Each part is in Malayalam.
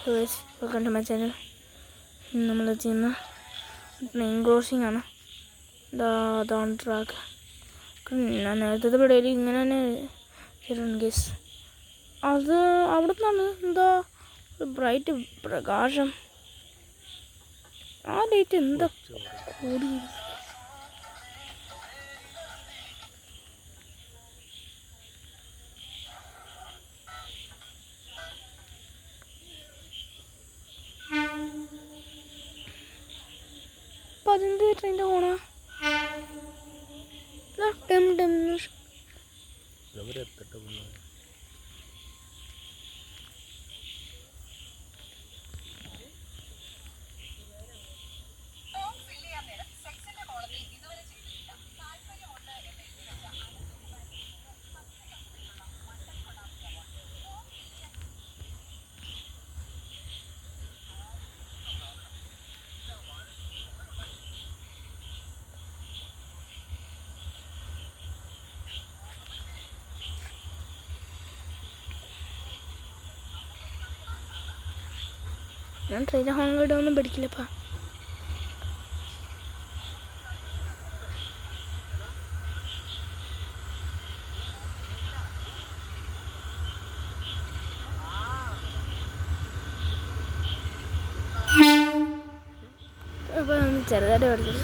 Welcome to my channel. നമ്മൾ ചെയ്യുന്ന പ്ലെയിൻ ക്രോസിംഗ് ആണ്. അതാണ് ട്രാക്ക്. ഞാൻ നേരത്തെ വീഡിയോയിൽ ഇങ്ങനെ തന്നെ ചെയ്തിട്ടുണ്ട് ഗൈസ്. അത് അവിടെ നിന്നാണ് എന്താ ഒരു ബ്രൈറ്റ് പ്രകാശം. ആ ലൈറ്റ് എന്താ കൂടി. അതെന്ത് ട്രെയിൻ്റെ പോണാ ഞാൻ ട്രെയിൻ ഹോൺ ഒന്നും പഠിക്കില്ലപ്പാ. അപ്പോൾ ചെറുതായിട്ട് പഠിച്ചത്.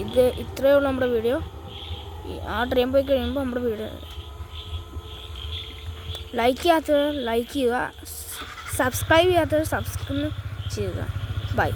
ഇത് ഇത്രയേ ഉള്ളൂ നമ്മുടെ വീഡിയോ. ആ ട്രെയിൻ പോയി കഴിയുമ്പോൾ നമ്മുടെ വീഡിയോ ലൈക്ക് ചെയ്യാത്തവർ ലൈക്ക് ചെയ്യുക, സബ്സ്ക്രൈബ് ചെയ്യാത്തവർ സബ്സ്ക്രൈബ് ചെയ്യുക. ബൈ.